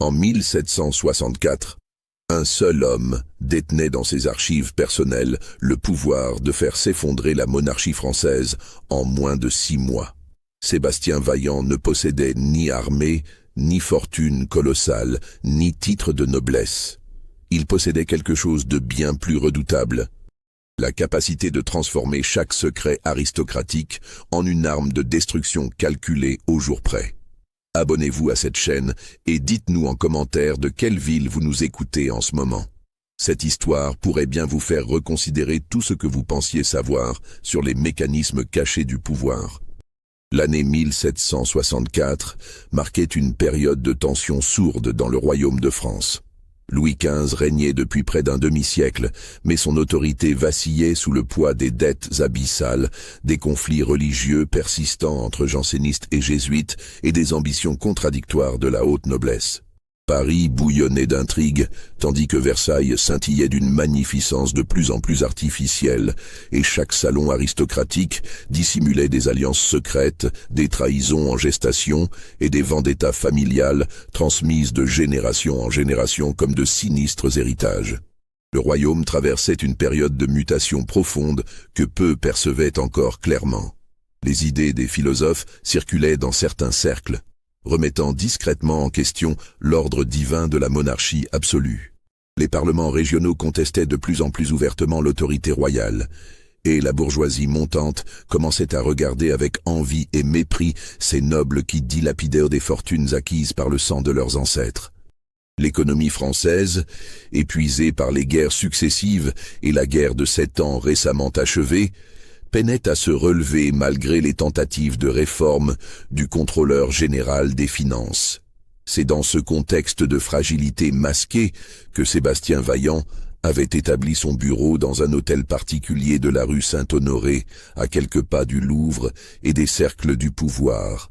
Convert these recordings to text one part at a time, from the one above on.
En 1764, un seul homme détenait dans ses archives personnelles le pouvoir de faire s'effondrer la monarchie française en moins de 6 mois. Sébastien Vaillant ne possédait ni armée, ni fortune colossale, ni titre de noblesse. Il possédait quelque chose de bien plus redoutable, la capacité de transformer chaque secret aristocratique en une arme de destruction calculée au jour près. Abonnez-vous à cette chaîne et dites-nous en commentaire de quelle ville vous nous écoutez en ce moment. Cette histoire pourrait bien vous faire reconsidérer tout ce que vous pensiez savoir sur les mécanismes cachés du pouvoir. L'année 1764 marquait une période de tension sourde dans le royaume de France. Louis XV régnait depuis près d'un demi-siècle, mais son autorité vacillait sous le poids des dettes abyssales, des conflits religieux persistants entre jansénistes et jésuites et des ambitions contradictoires de la haute noblesse. Paris bouillonnait d'intrigues, tandis que Versailles scintillait d'une magnificence de plus en plus artificielle, et chaque salon aristocratique dissimulait des alliances secrètes, des trahisons en gestation et des vendettas familiales transmises de génération en génération comme de sinistres héritages. Le royaume traversait une période de mutation profonde que peu percevaient encore clairement. Les idées des philosophes circulaient dans certains cercles, remettant discrètement en question l'ordre divin de la monarchie absolue. Les parlements régionaux contestaient de plus en plus ouvertement l'autorité royale, et la bourgeoisie montante commençait à regarder avec envie et mépris ces nobles qui dilapidèrent des fortunes acquises par le sang de leurs ancêtres. L'économie française, épuisée par les guerres successives et la guerre de 7 ans récemment achevée, peinait à se relever malgré les tentatives de réforme du contrôleur général des finances. C'est dans ce contexte de fragilité masquée que Sébastien Vaillant avait établi son bureau dans un hôtel particulier de la rue Saint-Honoré, à quelques pas du Louvre et des cercles du pouvoir.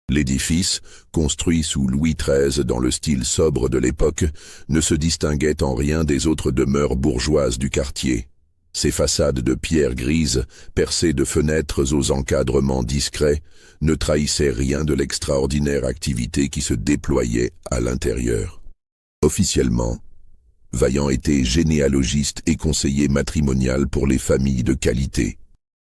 L'édifice, construit sous Louis XIII dans le style sobre de l'époque, ne se distinguait en rien des autres demeures bourgeoises du quartier. Ses façades de pierre grise, percées de fenêtres aux encadrements discrets, ne trahissaient rien de l'extraordinaire activité qui se déployait à l'intérieur. Officiellement, Vaillant était généalogiste et conseiller matrimonial pour les familles de qualité.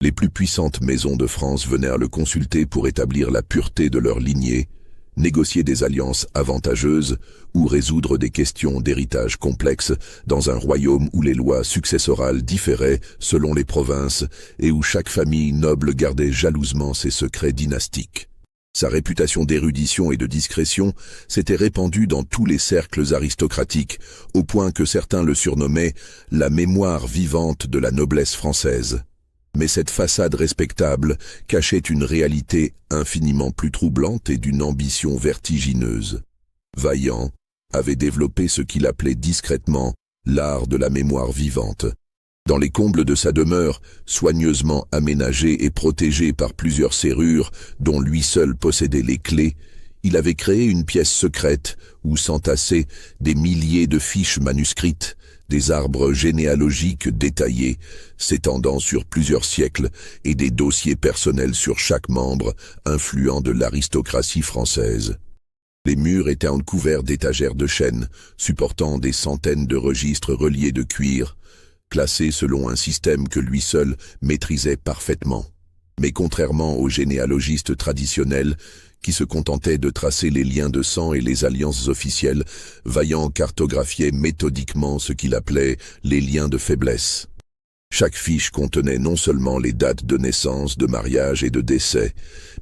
Les plus puissantes maisons de France venaient le consulter pour établir la pureté de leur lignée, négocier des alliances avantageuses ou résoudre des questions d'héritage complexes dans un royaume où les lois successorales différaient selon les provinces et où chaque famille noble gardait jalousement ses secrets dynastiques. Sa réputation d'érudition et de discrétion s'était répandue dans tous les cercles aristocratiques, au point que certains le surnommaient « la mémoire vivante de la noblesse française ». Mais cette façade respectable cachait une réalité infiniment plus troublante et d'une ambition vertigineuse. Vaillant avait développé ce qu'il appelait discrètement l'art de la mémoire vivante. Dans les combles de sa demeure, soigneusement aménagée et protégée par plusieurs serrures dont lui seul possédait les clés, il avait créé une pièce secrète où s'entassaient des milliers de fiches manuscrites, des arbres généalogiques détaillés, s'étendant sur plusieurs siècles, et des dossiers personnels sur chaque membre, influent de l'aristocratie française. Les murs étaient couverts d'étagères de chêne, supportant des centaines de registres reliés de cuir, classés selon un système que lui seul maîtrisait parfaitement. Mais contrairement aux généalogistes traditionnels, qui se contentait de tracer les liens de sang et les alliances officielles, Vaillant cartographiait méthodiquement ce qu'il appelait les liens de faiblesse. Chaque fiche contenait non seulement les dates de naissance, de mariage et de décès,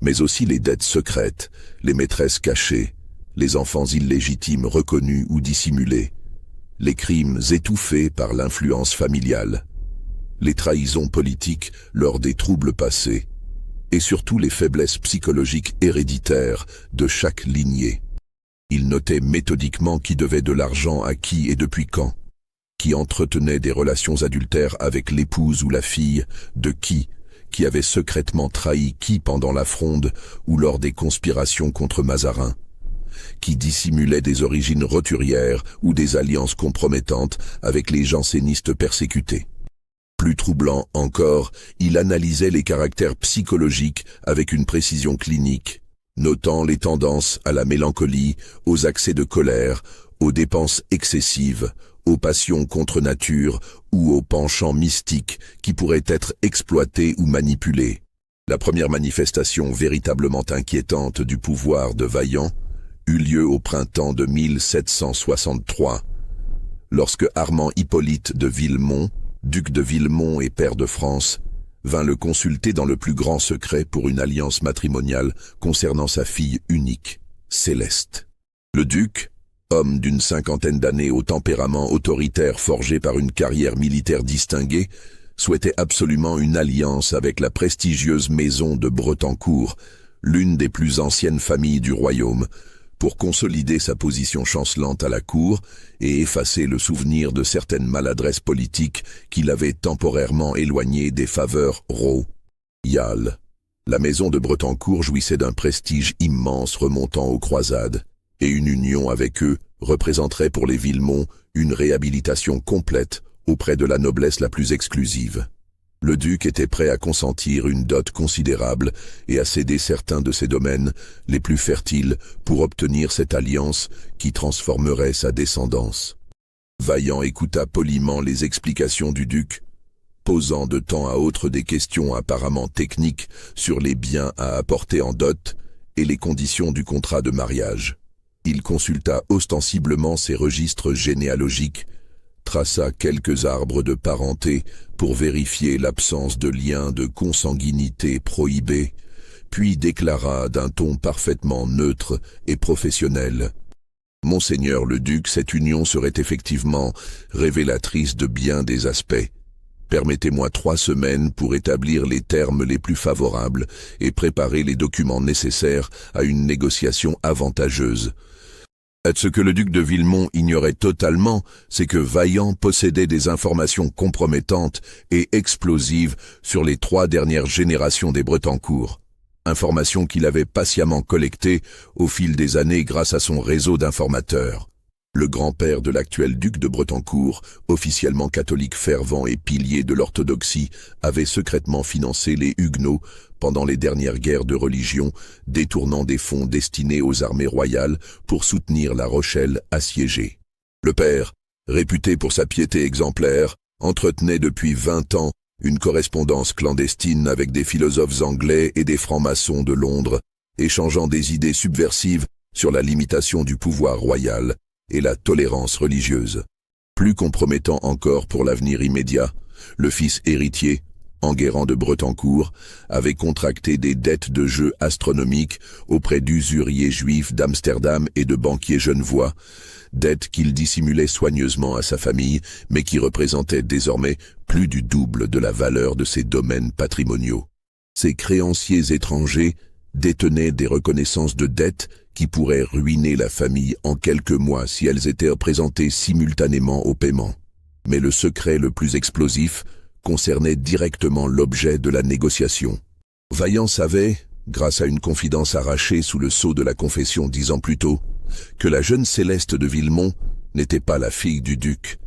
mais aussi les dettes secrètes, les maîtresses cachées, les enfants illégitimes reconnus ou dissimulés, les crimes étouffés par l'influence familiale, les trahisons politiques lors des troubles passés, et surtout les faiblesses psychologiques héréditaires de chaque lignée. Il notait méthodiquement qui devait de l'argent à qui et depuis quand, qui entretenait des relations adultères avec l'épouse ou la fille de qui avait secrètement trahi qui pendant la Fronde ou lors des conspirations contre Mazarin, qui dissimulait des origines roturières ou des alliances compromettantes avec les jansénistes persécutés. Plus troublant encore, il analysait les caractères psychologiques avec une précision clinique, notant les tendances à la mélancolie, aux accès de colère, aux dépenses excessives, aux passions contre nature ou aux penchants mystiques qui pourraient être exploités ou manipulés. La première manifestation véritablement inquiétante du pouvoir de Vaillant eut lieu au printemps de 1763, lorsque Armand Hippolyte de Villemont, duc de Villemont et pair de France, vint le consulter dans le plus grand secret pour une alliance matrimoniale concernant sa fille unique, Céleste. Le duc, homme d'une cinquantaine d'années au tempérament autoritaire forgé par une carrière militaire distinguée, souhaitait absolument une alliance avec la prestigieuse maison de Bretancourt, l'une des plus anciennes familles du royaume, pour consolider sa position chancelante à la cour et effacer le souvenir de certaines maladresses politiques qui l'avaient temporairement éloigné des faveurs royales. La maison de Bretancourt jouissait d'un prestige immense remontant aux croisades, et une union avec eux représenterait pour les Villemont une réhabilitation complète auprès de la noblesse la plus exclusive. Le duc était prêt à consentir une dot considérable et à céder certains de ses domaines les plus fertiles pour obtenir cette alliance qui transformerait sa descendance. Vaillant écouta poliment les explications du duc, posant de temps à autre des questions apparemment techniques sur les biens à apporter en dot et les conditions du contrat de mariage. Il consulta ostensiblement ses registres généalogiques, traça quelques arbres de parenté pour vérifier l'absence de liens de consanguinité prohibés, puis déclara d'un ton parfaitement neutre et professionnel: « Monseigneur le duc, cette union serait effectivement révélatrice de bien des aspects. Permettez-moi 3 semaines pour établir les termes les plus favorables et préparer les documents nécessaires à une négociation avantageuse. » Ce que le duc de Villemont ignorait totalement, c'est que Vaillant possédait des informations compromettantes et explosives sur les 3 dernières générations des Bretancourt. Informations qu'il avait patiemment collectées au fil des années grâce à son réseau d'informateurs. Le grand-père de l'actuel duc de Bretancourt, officiellement catholique fervent et pilier de l'orthodoxie, avait secrètement financé les Huguenots pendant les dernières guerres de religion, détournant des fonds destinés aux armées royales pour soutenir La Rochelle assiégée. Le père, réputé pour sa piété exemplaire, entretenait depuis 20 ans une correspondance clandestine avec des philosophes anglais et des francs-maçons de Londres, échangeant des idées subversives sur la limitation du pouvoir royal et la tolérance religieuse. Plus compromettant encore pour l'avenir immédiat, le fils héritier, Enguerrand de Bretancourt, avait contracté des dettes de jeu astronomiques auprès d'usuriers juifs d'Amsterdam et de banquiers genevois, dettes qu'il dissimulait soigneusement à sa famille, mais qui représentaient désormais plus du double de la valeur de ses domaines patrimoniaux. Ces créanciers étrangers détenaient des reconnaissances de dettes qui pourraient ruiner la famille en quelques mois si elles étaient présentées simultanément au paiement. Mais le secret le plus explosif concernait directement l'objet de la négociation. Vaillant savait, grâce à une confidence arrachée sous le sceau de la confession 10 ans plus tôt, que la jeune Céleste de Villemont n'était pas la fille du duc,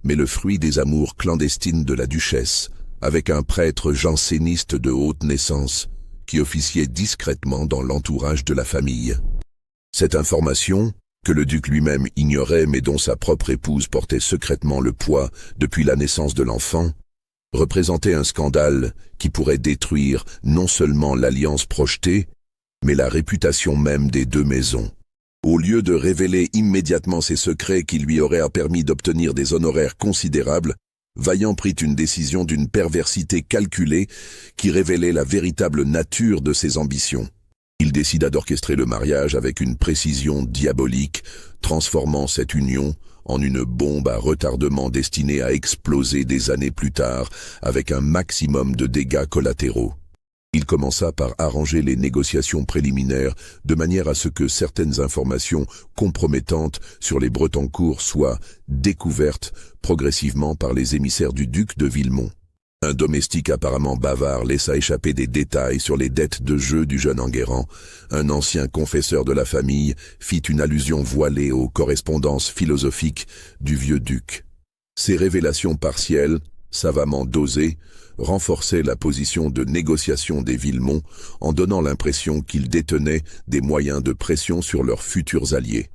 mais le fruit des amours clandestines de la duchesse, avec un prêtre janséniste de haute naissance, qui officiait discrètement dans l'entourage de la famille. Cette information, que le duc lui-même ignorait mais dont sa propre épouse portait secrètement le poids depuis la naissance de l'enfant, représentait un scandale qui pourrait détruire non seulement l'alliance projetée, mais la réputation même des 2 maisons. Au lieu de révéler immédiatement ses secrets qui lui auraient permis d'obtenir des honoraires considérables, Vaillant prit une décision d'une perversité calculée qui révélait la véritable nature de ses ambitions. Il décida d'orchestrer le mariage avec une précision diabolique, transformant cette union en une bombe à retardement destinée à exploser des années plus tard avec un maximum de dégâts collatéraux. Il commença par arranger les négociations préliminaires de manière à ce que certaines informations compromettantes sur les Bretancourt soient découvertes progressivement par les émissaires du duc de Villemont. Un domestique apparemment bavard laissa échapper des détails sur les dettes de jeu du jeune Enguerrand. Un ancien confesseur de la famille fit une allusion voilée aux correspondances philosophiques du vieux duc. Ces révélations partielles savamment dosé, renforçait la position de négociation des Villemont en donnant l'impression qu'ils détenaient des moyens de pression sur leurs futurs alliés.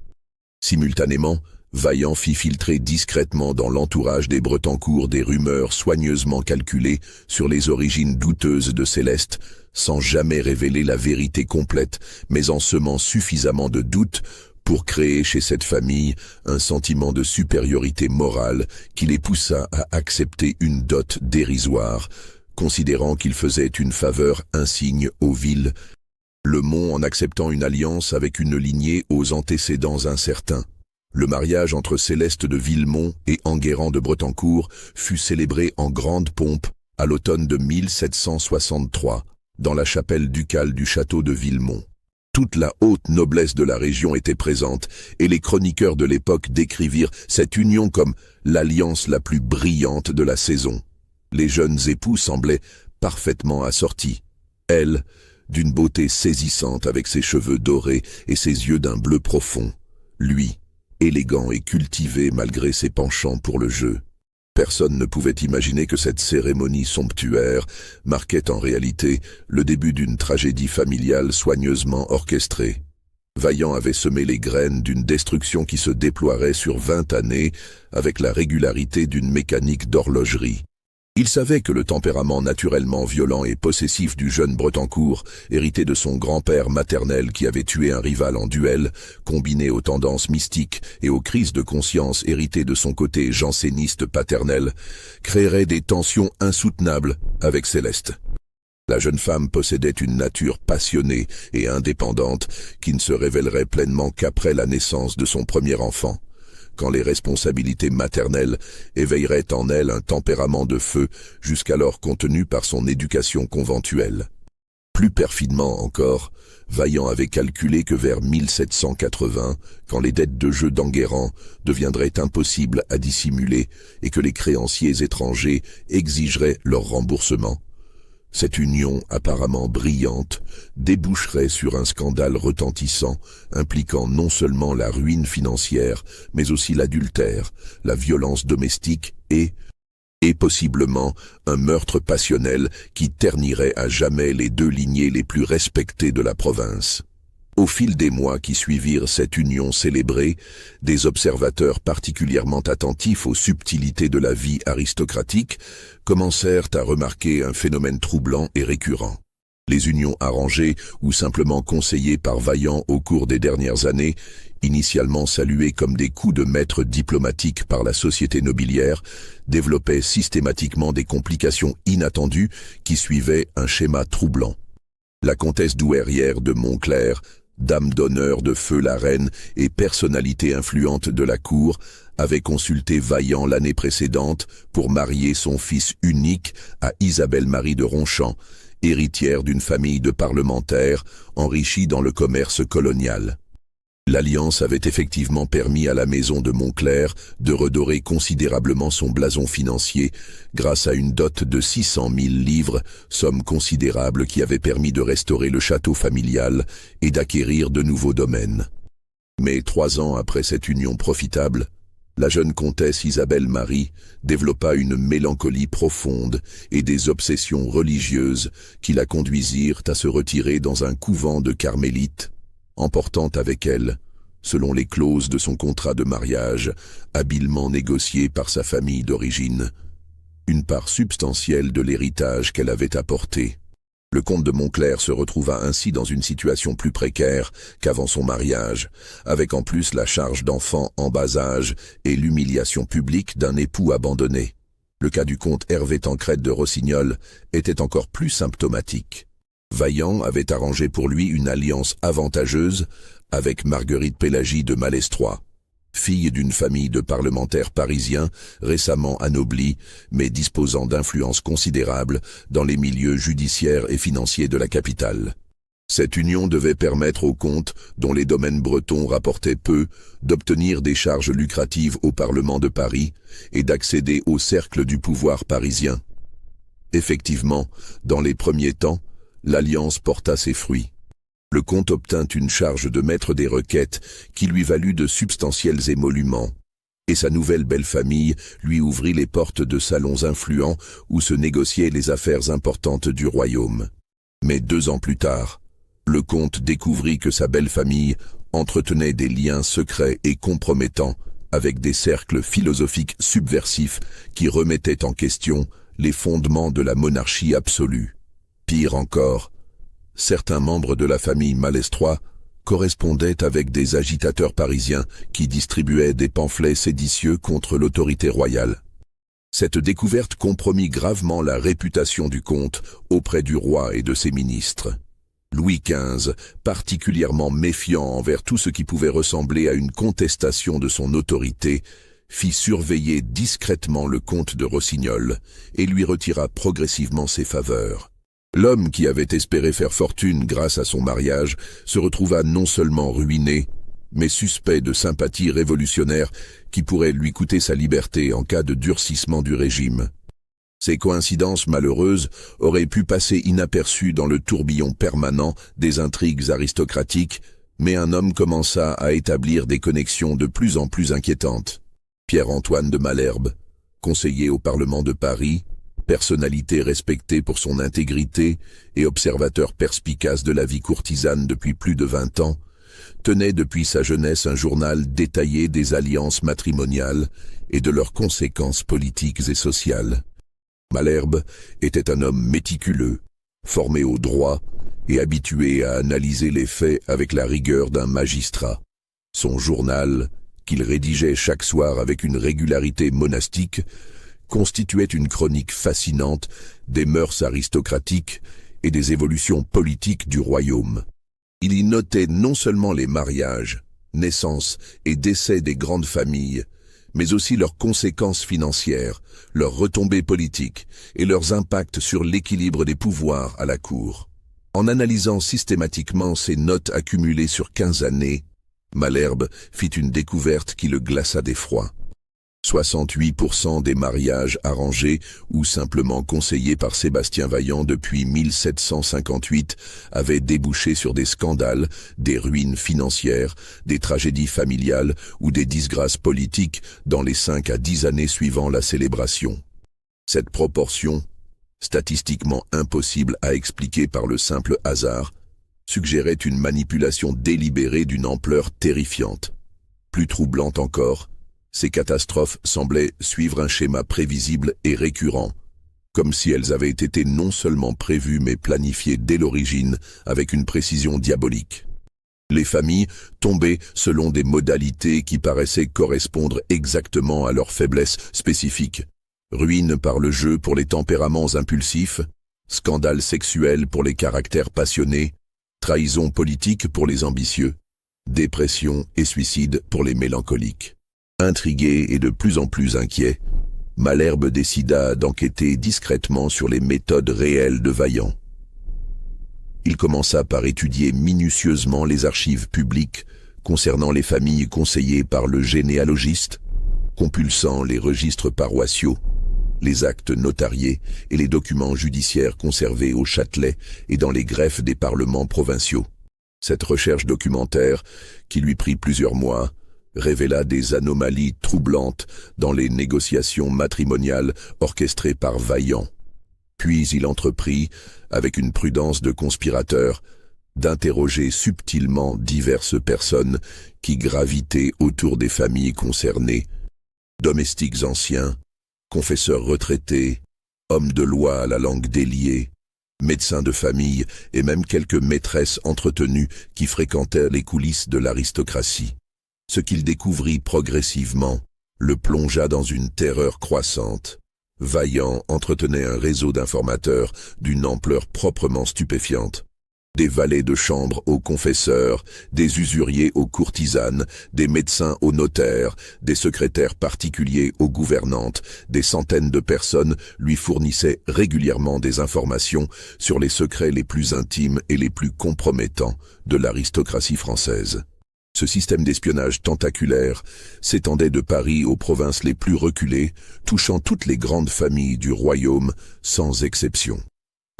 Simultanément, Vaillant fit filtrer discrètement dans l'entourage des Bretancourt des rumeurs soigneusement calculées sur les origines douteuses de Céleste, sans jamais révéler la vérité complète, mais en semant suffisamment de doutes pour créer chez cette famille un sentiment de supériorité morale qui les poussa à accepter une dot dérisoire, considérant qu'il faisait une faveur insigne aux villes, le Mont en acceptant une alliance avec une lignée aux antécédents incertains. Le mariage entre Céleste de Villemont et Enguerrand de Bretancourt fut célébré en grande pompe à l'automne de 1763, dans la chapelle ducale du château de Villemont. Toute la haute noblesse de la région était présente, et les chroniqueurs de l'époque décrivirent cette union comme l'alliance la plus brillante de la saison. Les jeunes époux semblaient parfaitement assortis. Elle, d'une beauté saisissante avec ses cheveux dorés et ses yeux d'un bleu profond. Lui, élégant et cultivé malgré ses penchants pour le jeu. Personne ne pouvait imaginer que cette cérémonie somptuaire marquait en réalité le début d'une tragédie familiale soigneusement orchestrée. Vaillant avait semé les graines d'une destruction qui se déploierait sur 20 années avec la régularité d'une mécanique d'horlogerie. Il savait que le tempérament naturellement violent et possessif du jeune Bretancourt, hérité de son grand-père maternel qui avait tué un rival en duel, combiné aux tendances mystiques et aux crises de conscience héritées de son côté janséniste paternel, créerait des tensions insoutenables avec Céleste. La jeune femme possédait une nature passionnée et indépendante qui ne se révélerait pleinement qu'après la naissance de son premier enfant, quand les responsabilités maternelles éveilleraient en elle un tempérament de feu jusqu'alors contenu par son éducation conventuelle. Plus perfidement encore, Vaillant avait calculé que vers 1780, quand les dettes de jeu d'Enguerrand deviendraient impossibles à dissimuler et que les créanciers étrangers exigeraient leur remboursement, cette union apparemment brillante déboucherait sur un scandale retentissant impliquant non seulement la ruine financière, mais aussi l'adultère, la violence domestique et possiblement un meurtre passionnel qui ternirait à jamais les deux lignées les plus respectées de la province. Au fil des mois qui suivirent cette union célébrée, des observateurs particulièrement attentifs aux subtilités de la vie aristocratique commencèrent à remarquer un phénomène troublant et récurrent. Les unions arrangées ou simplement conseillées par Vaillant au cours des dernières années, initialement saluées comme des coups de maître diplomatiques par la société nobiliaire, développaient systématiquement des complications inattendues qui suivaient un schéma troublant. La comtesse douairière de Montclair, dame d'honneur de Feu la Reine et personnalité influente de la cour, avait consulté Vaillant l'année précédente pour marier son fils unique à Isabelle-Marie de Ronchamp, héritière d'une famille de parlementaires enrichis dans le commerce colonial. L'alliance avait effectivement permis à la maison de Montclair de redorer considérablement son blason financier grâce à une dot de 600 000 livres, somme considérable qui avait permis de restaurer le château familial et d'acquérir de nouveaux domaines. Mais 3 ans après cette union profitable, la jeune comtesse Isabelle-Marie développa une mélancolie profonde et des obsessions religieuses qui la conduisirent à se retirer dans un couvent de carmélites, emportant avec elle, selon les clauses de son contrat de mariage, habilement négocié par sa famille d'origine, une part substantielle de l'héritage qu'elle avait apporté. Le comte de Montclair se retrouva ainsi dans une situation plus précaire qu'avant son mariage, avec en plus la charge d'enfants en bas âge et l'humiliation publique d'un époux abandonné. Le cas du comte Hervé Tancrède de Rossignol était encore plus symptomatique. Vaillant avait arrangé pour lui une alliance avantageuse avec Marguerite Pélagie de Malestroit, fille d'une famille de parlementaires parisiens récemment anoblis, mais disposant d'influences considérables dans les milieux judiciaires et financiers de la capitale. Cette union devait permettre au comte, dont les domaines bretons rapportaient peu, d'obtenir des charges lucratives au Parlement de Paris et d'accéder au cercle du pouvoir parisien. Effectivement, dans les premiers temps, l'alliance porta ses fruits. Le comte obtint une charge de maître des requêtes qui lui valut de substantiels émoluments. et sa nouvelle belle famille lui ouvrit les portes de salons influents où se négociaient les affaires importantes du royaume. Mais 2 ans plus tard, le comte découvrit que sa belle famille entretenait des liens secrets et compromettants avec des cercles philosophiques subversifs qui remettaient en question les fondements de la monarchie absolue. Pire encore, certains membres de la famille Malestroit correspondaient avec des agitateurs parisiens qui distribuaient des pamphlets séditieux contre l'autorité royale. Cette découverte compromit gravement la réputation du comte auprès du roi et de ses ministres. Louis XV, particulièrement méfiant envers tout ce qui pouvait ressembler à une contestation de son autorité, fit surveiller discrètement le comte de Rossignol et lui retira progressivement ses faveurs. L'homme qui avait espéré faire fortune grâce à son mariage se retrouva non seulement ruiné, mais suspect de sympathie révolutionnaire qui pourrait lui coûter sa liberté en cas de durcissement du régime. Ces coïncidences malheureuses auraient pu passer inaperçues dans le tourbillon permanent des intrigues aristocratiques, mais un homme commença à établir des connexions de plus en plus inquiétantes. Pierre-Antoine de Malherbe, conseiller au Parlement de Paris, personnalité respectée pour son intégrité et observateur perspicace de la vie courtisane depuis plus de 20 ans, tenait depuis sa jeunesse un journal détaillé des alliances matrimoniales et de leurs conséquences politiques et sociales. Malherbe était un homme méticuleux, formé au droit et habitué à analyser les faits avec la rigueur d'un magistrat. Son journal, qu'il rédigeait chaque soir avec une régularité monastique, constituait une chronique fascinante des mœurs aristocratiques et des évolutions politiques du royaume. Il y notait non seulement les mariages, naissances et décès des grandes familles, mais aussi leurs conséquences financières, leurs retombées politiques et leurs impacts sur l'équilibre des pouvoirs à la cour. En analysant systématiquement ces notes accumulées sur 15 années, Malherbe fit une découverte qui le glaça d'effroi. 68% des mariages arrangés ou simplement conseillés par Sébastien Vaillant depuis 1758 avaient débouché sur des scandales, des ruines financières, des tragédies familiales ou des disgrâces politiques dans les 5 à 10 années suivant la célébration. Cette proportion, statistiquement impossible à expliquer par le simple hasard, suggérait une manipulation délibérée d'une ampleur terrifiante. Plus troublante encore, ces catastrophes semblaient suivre un schéma prévisible et récurrent, comme si elles avaient été non seulement prévues mais planifiées dès l'origine avec une précision diabolique. Les familles tombaient selon des modalités qui paraissaient correspondre exactement à leurs faiblesses spécifiques. Ruine par le jeu pour les tempéraments impulsifs, scandale sexuel pour les caractères passionnés, trahison politique pour les ambitieux, dépression et suicide pour les mélancoliques. Intrigué et de plus en plus inquiet, Malherbe décida d'enquêter discrètement sur les méthodes réelles de Vaillant. Il commença par étudier minutieusement les archives publiques concernant les familles conseillées par le généalogiste, compulsant les registres paroissiaux, les actes notariés et les documents judiciaires conservés au Châtelet et dans les greffes des parlements provinciaux. Cette recherche documentaire, qui lui prit plusieurs mois, révéla des anomalies troublantes dans les négociations matrimoniales orchestrées par Vaillant. Puis il entreprit, avec une prudence de conspirateur, d'interroger subtilement diverses personnes qui gravitaient autour des familles concernées, domestiques anciens, confesseurs retraités, hommes de loi à la langue déliée, médecins de famille et même quelques maîtresses entretenues qui fréquentaient les coulisses de l'aristocratie. Ce qu'il découvrit progressivement le plongea dans une terreur croissante. Vaillant entretenait un réseau d'informateurs d'une ampleur proprement stupéfiante. Des valets de chambre aux confesseurs, des usuriers aux courtisanes, des médecins aux notaires, des secrétaires particuliers aux gouvernantes, des centaines de personnes lui fournissaient régulièrement des informations sur les secrets les plus intimes et les plus compromettants de l'aristocratie française. Ce système d'espionnage tentaculaire s'étendait de Paris aux provinces les plus reculées, touchant toutes les grandes familles du royaume, sans exception.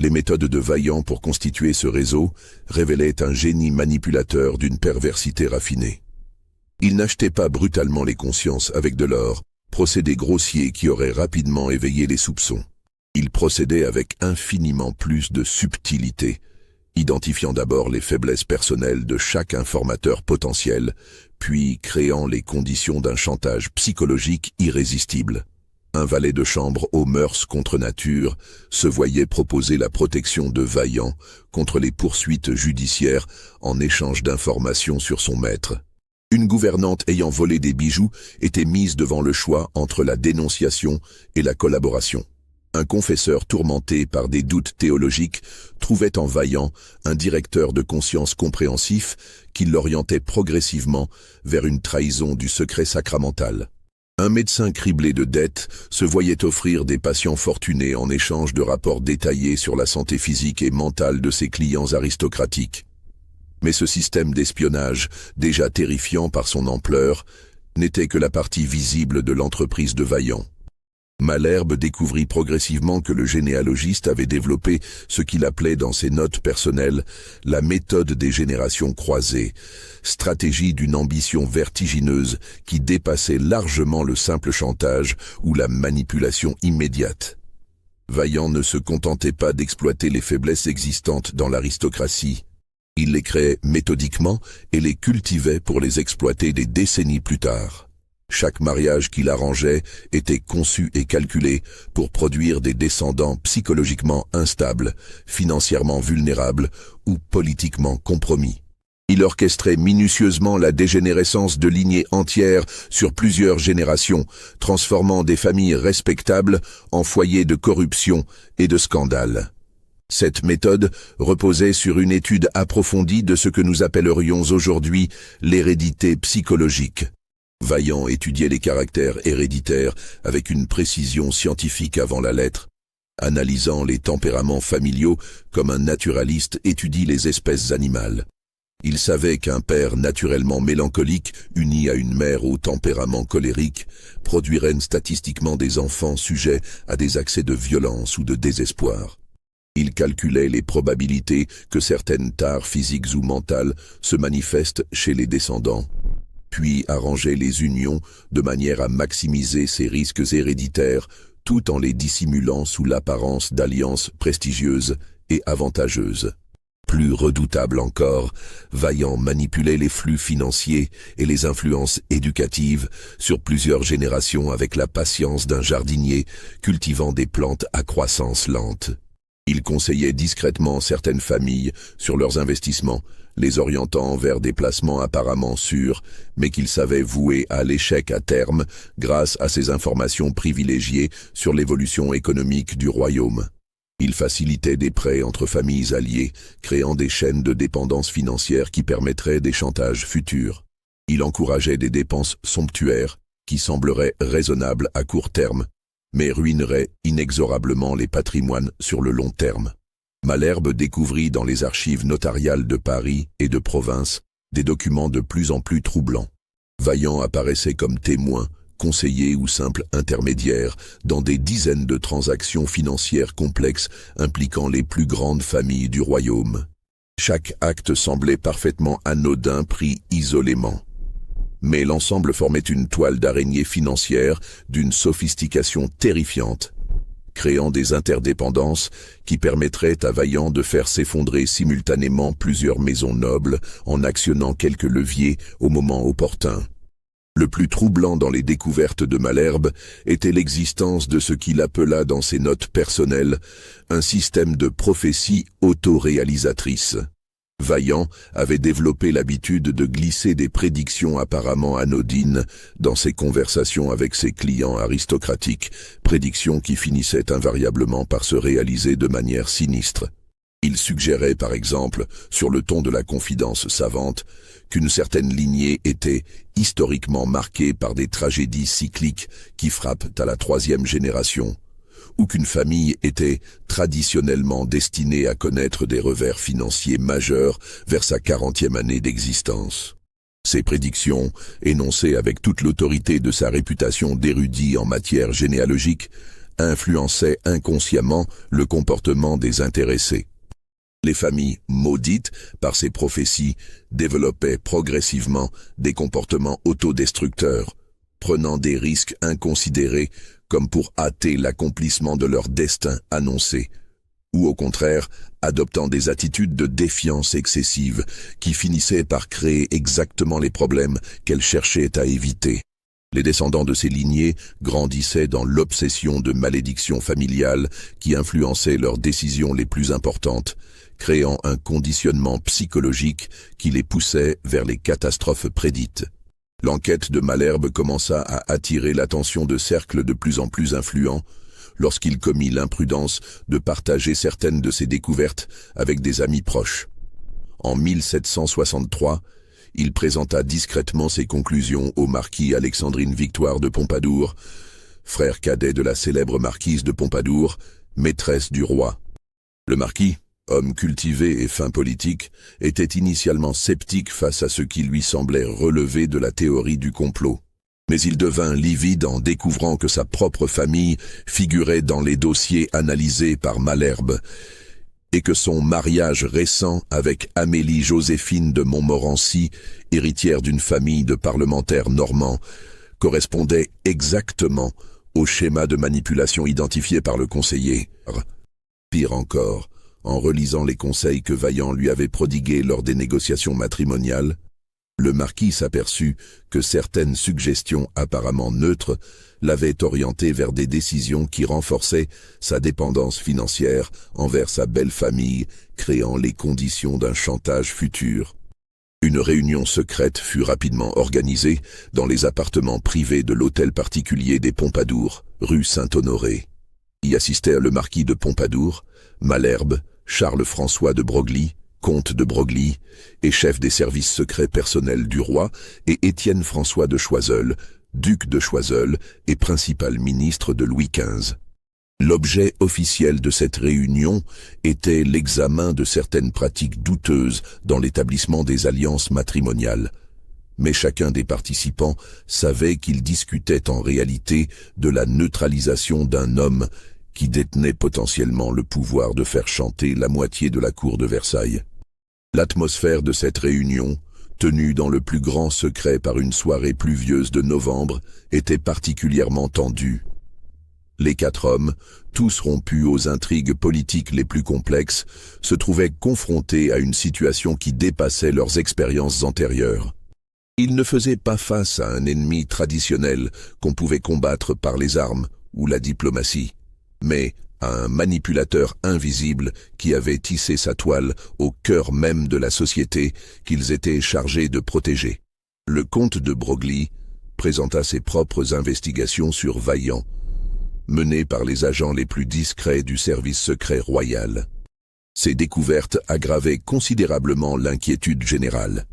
Les méthodes de Vaillant pour constituer ce réseau révélaient un génie manipulateur d'une perversité raffinée. Il n'achetait pas brutalement les consciences avec de l'or, procédé grossier qui aurait rapidement éveillé les soupçons. Il procédait avec infiniment plus de subtilité, identifiant d'abord les faiblesses personnelles de chaque informateur potentiel, puis créant les conditions d'un chantage psychologique irrésistible. Un valet de chambre aux mœurs contre nature se voyait proposer la protection de Vaillant contre les poursuites judiciaires en échange d'informations sur son maître. Une gouvernante ayant volé des bijoux était mise devant le choix entre la dénonciation et la collaboration. Un confesseur tourmenté par des doutes théologiques trouvait en Vaillant un directeur de conscience compréhensif qui l'orientait progressivement vers une trahison du secret sacramental. Un médecin criblé de dettes se voyait offrir des patients fortunés en échange de rapports détaillés sur la santé physique et mentale de ses clients aristocratiques. Mais ce système d'espionnage, déjà terrifiant par son ampleur, n'était que la partie visible de l'entreprise de Vaillant. Malherbe découvrit progressivement que le généalogiste avait développé ce qu'il appelait dans ses notes personnelles la méthode des générations croisées, stratégie d'une ambition vertigineuse qui dépassait largement le simple chantage ou la manipulation immédiate. Vaillant ne se contentait pas d'exploiter les faiblesses existantes dans l'aristocratie. Il les créait méthodiquement et les cultivait pour les exploiter des décennies plus tard. Chaque mariage qu'il arrangeait était conçu et calculé pour produire des descendants psychologiquement instables, financièrement vulnérables ou politiquement compromis. Il orchestrait minutieusement la dégénérescence de lignées entières sur plusieurs générations, transformant des familles respectables en foyers de corruption et de scandale. Cette méthode reposait sur une étude approfondie de ce que nous appellerions aujourd'hui l'hérédité psychologique. Vaillant étudiait les caractères héréditaires avec une précision scientifique avant la lettre, analysant les tempéraments familiaux comme un naturaliste étudie les espèces animales. Il savait qu'un père naturellement mélancolique, uni à une mère au tempérament colérique, produirait statistiquement des enfants sujets à des accès de violence ou de désespoir. Il calculait les probabilités que certaines tares physiques ou mentales se manifestent chez les descendants, puis arrangeait les unions de manière à maximiser ces risques héréditaires tout en les dissimulant sous l'apparence d'alliances prestigieuses et avantageuses. Plus redoutable encore, Vaillant manipulait les flux financiers et les influences éducatives sur plusieurs générations avec la patience d'un jardinier cultivant des plantes à croissance lente. Il conseillait discrètement certaines familles sur leurs investissements, les orientant vers des placements apparemment sûrs, mais qu'il savait vouer à l'échec à terme grâce à ses informations privilégiées sur l'évolution économique du royaume. Il facilitait des prêts entre familles alliées, créant des chaînes de dépendance financière qui permettraient des chantages futurs. Il encourageait des dépenses somptuaires qui sembleraient raisonnables à court terme, mais ruineraient inexorablement les patrimoines sur le long terme. Malherbe découvrit dans les archives notariales de Paris et de province des documents de plus en plus troublants. Vaillant apparaissait comme témoin, conseiller ou simple intermédiaire dans des dizaines de transactions financières complexes impliquant les plus grandes familles du royaume. Chaque acte semblait parfaitement anodin pris isolément. Mais l'ensemble formait une toile d'araignée financière d'une sophistication terrifiante, créant des interdépendances qui permettraient à Vaillant de faire s'effondrer simultanément plusieurs maisons nobles en actionnant quelques leviers au moment opportun. Le plus troublant dans les découvertes de Malherbe était l'existence de ce qu'il appela dans ses notes personnelles un système de prophétie autoréalisatrice. Vaillant avait développé l'habitude de glisser des prédictions apparemment anodines dans ses conversations avec ses clients aristocratiques, prédictions qui finissaient invariablement par se réaliser de manière sinistre. Il suggérait par exemple, sur le ton de la confidence savante, qu'une certaine lignée était historiquement marquée par des tragédies cycliques qui frappent à la 3e génération, ou qu'une famille était traditionnellement destinée à connaître des revers financiers majeurs vers sa 40e année d'existence. Ces prédictions, énoncées avec toute l'autorité de sa réputation d'érudit en matière généalogique, influençaient inconsciemment le comportement des intéressés. Les familles maudites, par ces prophéties, développaient progressivement des comportements autodestructeurs, prenant des risques inconsidérés comme pour hâter l'accomplissement de leur destin annoncé, ou au contraire, adoptant des attitudes de défiance excessive qui finissaient par créer exactement les problèmes qu'elles cherchaient à éviter. Les descendants de ces lignées grandissaient dans l'obsession de malédictions familiales qui influençaient leurs décisions les plus importantes, créant un conditionnement psychologique qui les poussait vers les catastrophes prédites. L'enquête de Malherbe commença à attirer l'attention de cercles de plus en plus influents lorsqu'il commit l'imprudence de partager certaines de ses découvertes avec des amis proches. En 1763, il présenta discrètement ses conclusions au marquis Alexandrine Victoire de Pompadour, frère cadet de la célèbre marquise de Pompadour, maîtresse du roi. Le marquis, homme cultivé et fin politique, était initialement sceptique face à ce qui lui semblait relever de la théorie du complot. Mais il devint livide en découvrant que sa propre famille figurait dans les dossiers analysés par Malherbe, et que son mariage récent avec Amélie-Joséphine de Montmorency, héritière d'une famille de parlementaires normands, correspondait exactement au schéma de manipulation identifié par le conseiller. Pire encore, en relisant les conseils que Vaillant lui avait prodigués lors des négociations matrimoniales, le marquis s'aperçut que certaines suggestions apparemment neutres l'avaient orienté vers des décisions qui renforçaient sa dépendance financière envers sa belle famille, créant les conditions d'un chantage futur. Une réunion secrète fut rapidement organisée dans les appartements privés de l'hôtel particulier des Pompadour, rue Saint-Honoré. Y assistèrent le marquis de Pompadour, Malherbe, Charles-François de Broglie, comte de Broglie et chef des services secrets personnels du roi, et Étienne François de Choiseul, duc de Choiseul et principal ministre de Louis XV. L'objet officiel de cette réunion était l'examen de certaines pratiques douteuses dans l'établissement des alliances matrimoniales. Mais chacun des participants savait qu'il discutait en réalité de la neutralisation d'un homme qui détenait potentiellement le pouvoir de faire chanter la moitié de la cour de Versailles. L'atmosphère de cette réunion, tenue dans le plus grand secret par une soirée pluvieuse de novembre, était particulièrement tendue. Les 4 hommes, tous rompus aux intrigues politiques les plus complexes, se trouvaient confrontés à une situation qui dépassait leurs expériences antérieures. Ils ne faisaient pas face à un ennemi traditionnel qu'on pouvait combattre par les armes ou la diplomatie, mais à un manipulateur invisible qui avait tissé sa toile au cœur même de la société qu'ils étaient chargés de protéger. Le comte de Broglie présenta ses propres investigations sur Vaillant, menées par les agents les plus discrets du service secret royal. Ces découvertes aggravaient considérablement l'inquiétude générale.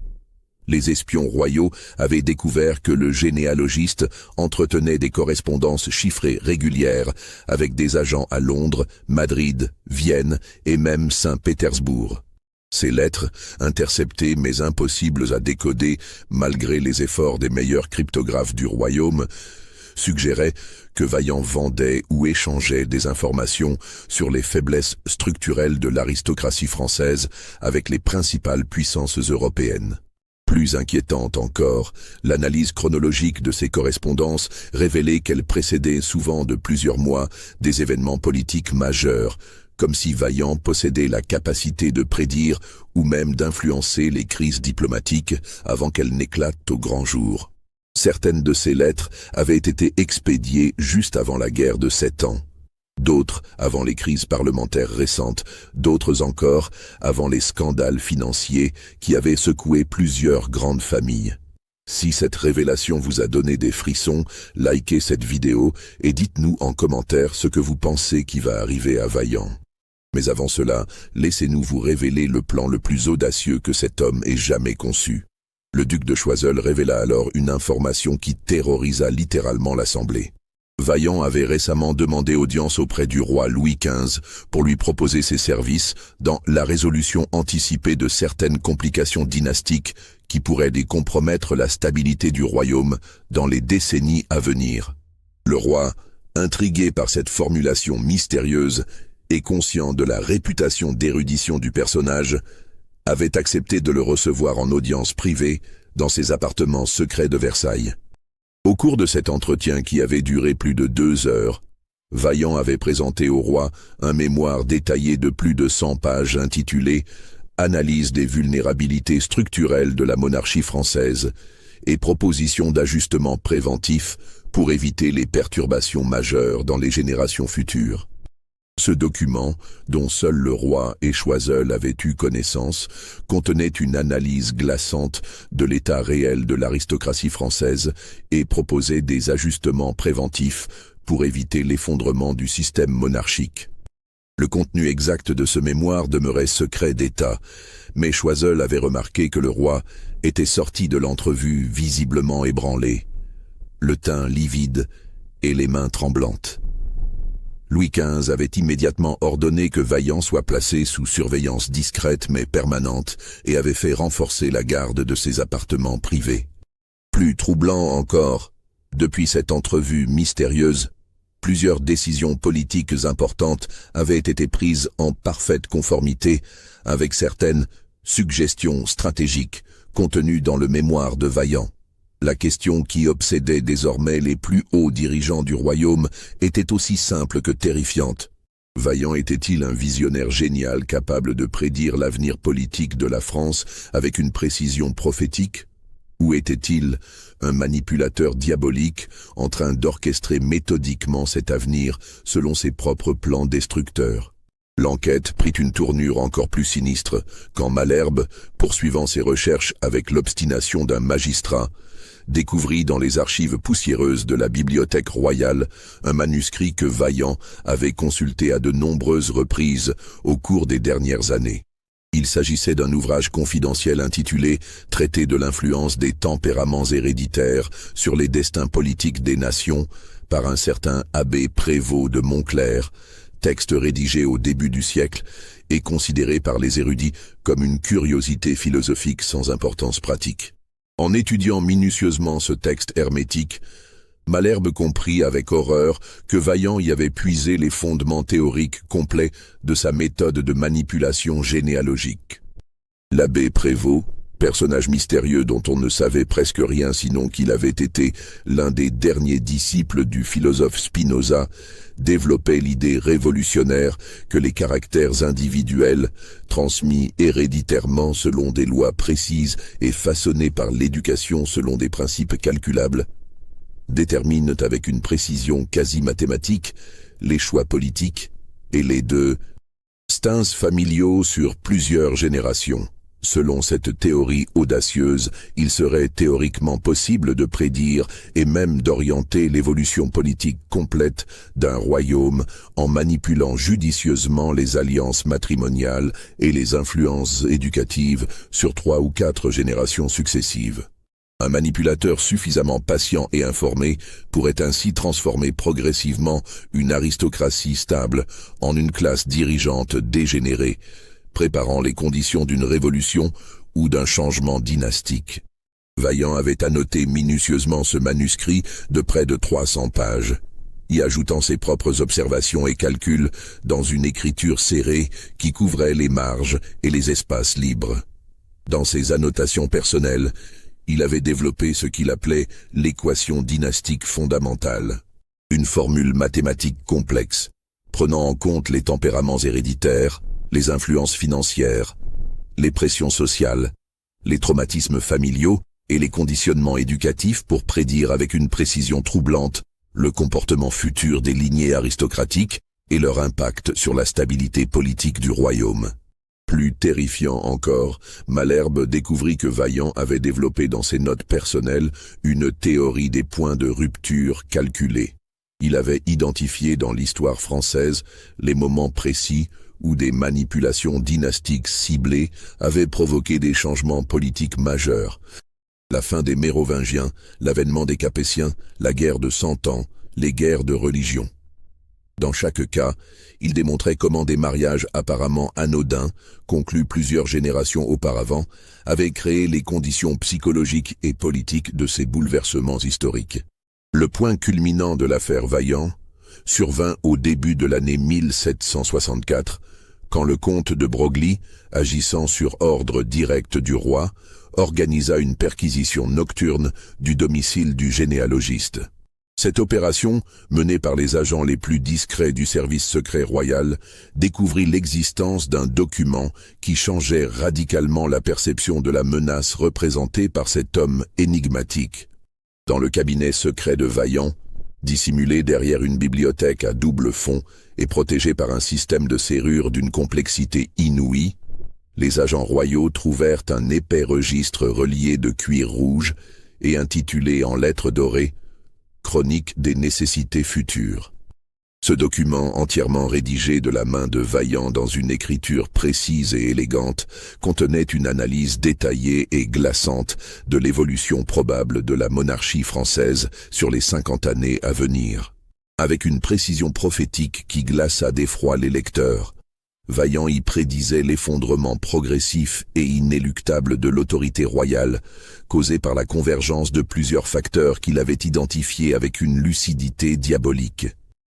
Les espions royaux avaient découvert que le généalogiste entretenait des correspondances chiffrées régulières avec des agents à Londres, Madrid, Vienne et même Saint-Pétersbourg. Ces lettres, interceptées mais impossibles à décoder malgré les efforts des meilleurs cryptographes du royaume, suggéraient que Vaillant vendait ou échangeait des informations sur les faiblesses structurelles de l'aristocratie française avec les principales puissances européennes. Plus inquiétante encore, l'analyse chronologique de ces correspondances révélait qu'elles précédaient souvent de plusieurs mois des événements politiques majeurs, comme si Vaillant possédait la capacité de prédire ou même d'influencer les crises diplomatiques avant qu'elles n'éclatent au grand jour. Certaines de ces lettres avaient été expédiées juste avant la guerre de 7 ans. D'autres avant les crises parlementaires récentes, d'autres encore avant les scandales financiers qui avaient secoué plusieurs grandes familles. Si cette révélation vous a donné des frissons, likez cette vidéo et dites-nous en commentaire ce que vous pensez qui va arriver à Vaillant. Mais avant cela, laissez-nous vous révéler le plan le plus audacieux que cet homme ait jamais conçu. Le duc de Choiseul révéla alors une information qui terrorisa littéralement l'Assemblée. Vaillant avait récemment demandé audience auprès du roi Louis XV pour lui proposer ses services dans la résolution anticipée de certaines complications dynastiques qui pourraient compromettre la stabilité du royaume dans les décennies à venir. Le roi, intrigué par cette formulation mystérieuse, et conscient de la réputation d'érudition du personnage, avait accepté de le recevoir en audience privée dans ses appartements secrets de Versailles. Au cours de cet entretien qui avait duré plus de 2 heures, Vaillant avait présenté au roi un mémoire détaillé de plus de 100 pages intitulé « Analyse des vulnérabilités structurelles de la monarchie française et propositions d'ajustement préventif pour éviter les perturbations majeures dans les générations futures ». Ce document, dont seul le roi et Choiseul avaient eu connaissance, contenait une analyse glaçante de l'état réel de l'aristocratie française et proposait des ajustements préventifs pour éviter l'effondrement du système monarchique. Le contenu exact de ce mémoire demeurait secret d'État, mais Choiseul avait remarqué que le roi était sorti de l'entrevue visiblement ébranlé, le teint livide et les mains tremblantes. Louis XV avait immédiatement ordonné que Vaillant soit placé sous surveillance discrète mais permanente et avait fait renforcer la garde de ses appartements privés. Plus troublant encore, depuis cette entrevue mystérieuse, plusieurs décisions politiques importantes avaient été prises en parfaite conformité avec certaines suggestions stratégiques contenues dans le mémoire de Vaillant. La question qui obsédait désormais les plus hauts dirigeants du royaume était aussi simple que terrifiante. Vaillant était-il un visionnaire génial capable de prédire l'avenir politique de la France avec une précision prophétique? Ou était-il un manipulateur diabolique en train d'orchestrer méthodiquement cet avenir selon ses propres plans destructeurs? L'enquête prit une tournure encore plus sinistre quand Malherbe, poursuivant ses recherches avec l'obstination d'un magistrat, découvrit dans les archives poussiéreuses de la bibliothèque royale un manuscrit que Vaillant avait consulté à de nombreuses reprises au cours des dernières années. Il s'agissait d'un ouvrage confidentiel intitulé « Traité de l'influence des tempéraments héréditaires sur les destins politiques des nations » par un certain abbé Prévost de Montclair, texte rédigé au début du siècle et considéré par les érudits comme une curiosité philosophique sans importance pratique. En étudiant minutieusement ce texte hermétique, Malherbe comprit avec horreur que Vaillant y avait puisé les fondements théoriques complets de sa méthode de manipulation généalogique. L'abbé Prévost, personnage mystérieux dont on ne savait presque rien sinon qu'il avait été l'un des derniers disciples du philosophe Spinoza, développait l'idée révolutionnaire que les caractères individuels, transmis héréditairement selon des lois précises et façonnés par l'éducation selon des principes calculables, déterminent avec une précision quasi mathématique les choix politiques et les destins familiaux sur plusieurs générations. Selon cette théorie audacieuse, il serait théoriquement possible de prédire et même d'orienter l'évolution politique complète d'un royaume en manipulant judicieusement les alliances matrimoniales et les influences éducatives sur 3 ou 4 générations successives. Un manipulateur suffisamment patient et informé pourrait ainsi transformer progressivement une aristocratie stable en une classe dirigeante dégénérée, préparant les conditions d'une révolution ou d'un changement dynastique. Vaillant avait annoté minutieusement ce manuscrit de près de 300 pages, y ajoutant ses propres observations et calculs dans une écriture serrée qui couvrait les marges et les espaces libres. Dans ses annotations personnelles, il avait développé ce qu'il appelait l'équation dynastique fondamentale, une formule mathématique complexe, prenant en compte les tempéraments héréditaires, les influences financières, les pressions sociales, les traumatismes familiaux et les conditionnements éducatifs pour prédire avec une précision troublante le comportement futur des lignées aristocratiques et leur impact sur la stabilité politique du royaume. Plus terrifiant encore, Malherbe découvrit que Vaillant avait développé dans ses notes personnelles une théorie des points de rupture calculés. Il avait identifié dans l'histoire française les moments précis où des manipulations dynastiques ciblées avaient provoqué des changements politiques majeurs. La fin des Mérovingiens, l'avènement des Capétiens, la guerre de 100 ans, les guerres de religion. Dans chaque cas, il démontrait comment des mariages apparemment anodins, conclus plusieurs générations auparavant, avaient créé les conditions psychologiques et politiques de ces bouleversements historiques. Le point culminant de l'affaire Vaillant survint au début de l'année 1764, quand le comte de Broglie, agissant sur ordre direct du roi, organisa une perquisition nocturne du domicile du généalogiste. Cette opération, menée par les agents les plus discrets du service secret royal, découvrit l'existence d'un document qui changeait radicalement la perception de la menace représentée par cet homme énigmatique. Dans le cabinet secret de Vaillant, dissimulé derrière une bibliothèque à double fond et protégé par un système de serrure d'une complexité inouïe, les agents royaux trouvèrent un épais registre relié de cuir rouge et intitulé en lettres dorées « Chronique des nécessités futures ». Ce document, entièrement rédigé de la main de Vaillant dans une écriture précise et élégante, contenait une analyse détaillée et glaçante de l'évolution probable de la monarchie française sur les 50 années à venir. Avec une précision prophétique qui glaça d'effroi les lecteurs, Vaillant y prédisait l'effondrement progressif et inéluctable de l'autorité royale, causé par la convergence de plusieurs facteurs qu'il avait identifiés avec une lucidité diabolique.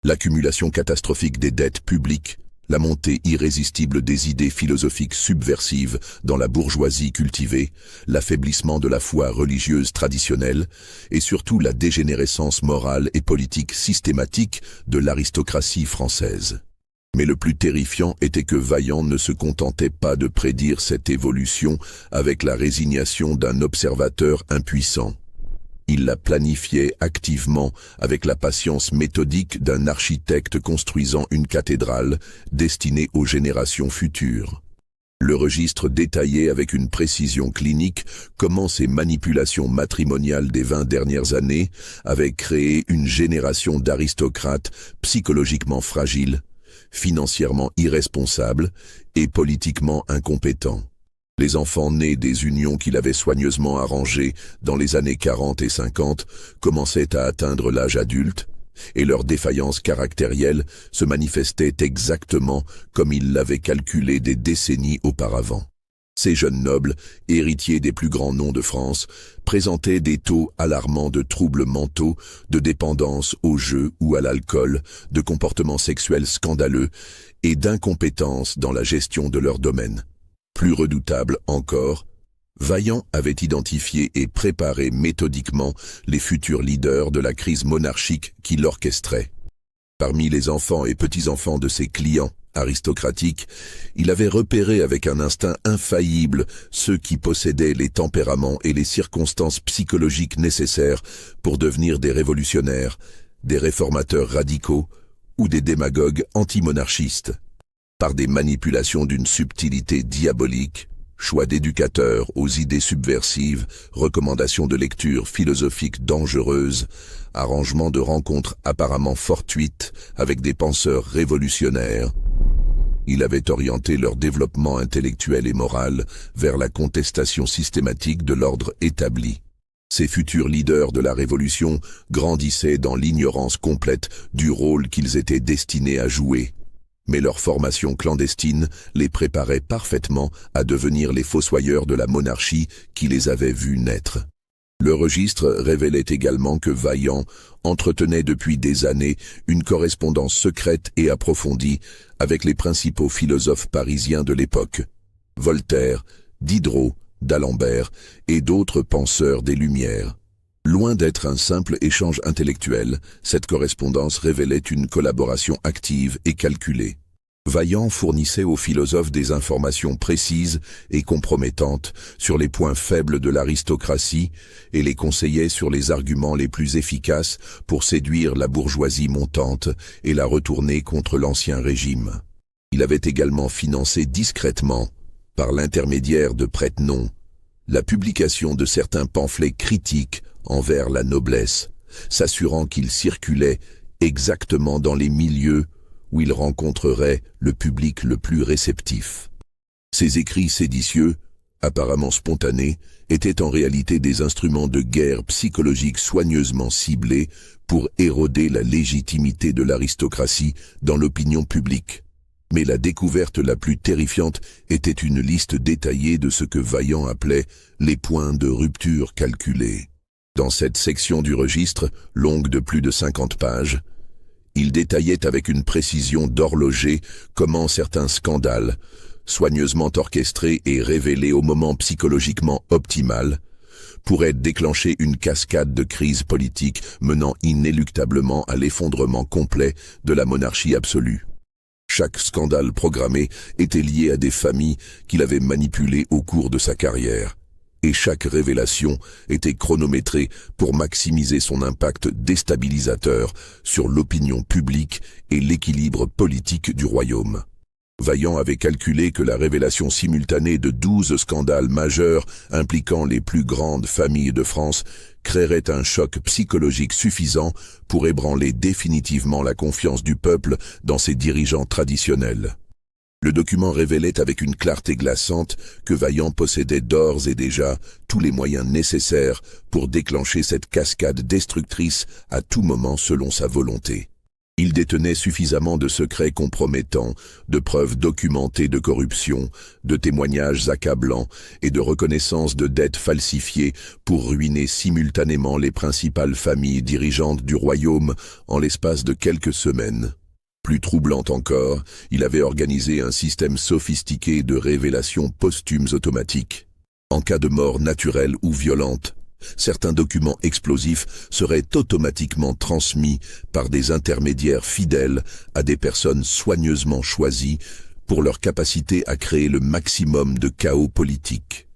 L'accumulation catastrophique des dettes publiques, la montée irrésistible des idées philosophiques subversives dans la bourgeoisie cultivée, l'affaiblissement de la foi religieuse traditionnelle et surtout la dégénérescence morale et politique systématique de l'aristocratie française. Mais le plus terrifiant était que Vaillant ne se contentait pas de prédire cette évolution avec la résignation d'un observateur impuissant. Il la planifiait activement avec la patience méthodique d'un architecte construisant une cathédrale destinée aux générations futures. Le registre détaillait avec une précision clinique comment ces manipulations matrimoniales des 20 dernières années avaient créé une génération d'aristocrates psychologiquement fragiles, financièrement irresponsables et politiquement incompétents. Les enfants nés des unions qu'il avait soigneusement arrangées dans les années 40 et 50 commençaient à atteindre l'âge adulte, et leur défaillance caractérielle se manifestait exactement comme il l'avait calculé des décennies auparavant. Ces jeunes nobles, héritiers des plus grands noms de France, présentaient des taux alarmants de troubles mentaux, de dépendance au jeu ou à l'alcool, de comportements sexuels scandaleux et d'incompétence dans la gestion de leur domaine. Plus redoutable encore, Vaillant avait identifié et préparé méthodiquement les futurs leaders de la crise monarchique qui l'orchestrait. Parmi les enfants et petits-enfants de ses clients aristocratiques, il avait repéré avec un instinct infaillible ceux qui possédaient les tempéraments et les circonstances psychologiques nécessaires pour devenir des révolutionnaires, des réformateurs radicaux ou des démagogues antimonarchistes. Par des manipulations d'une subtilité diabolique, choix d'éducateurs aux idées subversives, recommandations de lecture philosophiques dangereuses, arrangements de rencontres apparemment fortuites avec des penseurs révolutionnaires, il avait orienté leur développement intellectuel et moral vers la contestation systématique de l'ordre établi. Ces futurs leaders de la Révolution grandissaient dans l'ignorance complète du rôle qu'ils étaient destinés à jouer. Mais leur formation clandestine les préparait parfaitement à devenir les fossoyeurs de la monarchie qui les avait vus naître. Le registre révélait également que Vaillant entretenait depuis des années une correspondance secrète et approfondie avec les principaux philosophes parisiens de l'époque, Voltaire, Diderot, d'Alembert et d'autres penseurs des Lumières. Loin d'être un simple échange intellectuel, cette correspondance révélait une collaboration active et calculée. Vaillant fournissait aux philosophes des informations précises et compromettantes sur les points faibles de l'aristocratie et les conseillait sur les arguments les plus efficaces pour séduire la bourgeoisie montante et la retourner contre l'ancien régime. Il avait également financé discrètement, par l'intermédiaire de prête-noms, la publication de certains pamphlets critiques envers la noblesse, s'assurant qu'ils circulaient exactement dans les milieux où il rencontrerait le public le plus réceptif. Ces écrits séditieux, apparemment spontanés, étaient en réalité des instruments de guerre psychologique soigneusement ciblés pour éroder la légitimité de l'aristocratie dans l'opinion publique. Mais la découverte la plus terrifiante était une liste détaillée de ce que Vaillant appelait les points de rupture calculés. Dans cette section du registre, longue de plus de 50 pages, Il détaillait avec une précision d'horloger comment certains scandales, soigneusement orchestrés et révélés au moment psychologiquement optimal, pourraient déclencher une cascade de crises politiques menant inéluctablement à l'effondrement complet de la monarchie absolue. Chaque scandale programmé était lié à des familles qu'il avait manipulées au cours de sa carrière, et chaque révélation était chronométrée pour maximiser son impact déstabilisateur sur l'opinion publique et l'équilibre politique du royaume. Vaillant avait calculé que la révélation simultanée de 12 scandales majeurs impliquant les plus grandes familles de France créerait un choc psychologique suffisant pour ébranler définitivement la confiance du peuple dans ses dirigeants traditionnels. Le document révélait avec une clarté glaçante que Vaillant possédait d'ores et déjà tous les moyens nécessaires pour déclencher cette cascade destructrice à tout moment selon sa volonté. Il détenait suffisamment de secrets compromettants, de preuves documentées de corruption, de témoignages accablants et de reconnaissance de dettes falsifiées pour ruiner simultanément les principales familles dirigeantes du royaume en l'espace de quelques semaines. Plus troublant encore, il avait organisé un système sophistiqué de révélations posthumes automatiques. En cas de mort naturelle ou violente, certains documents explosifs seraient automatiquement transmis par des intermédiaires fidèles à des personnes soigneusement choisies pour leur capacité à créer le maximum de chaos politique.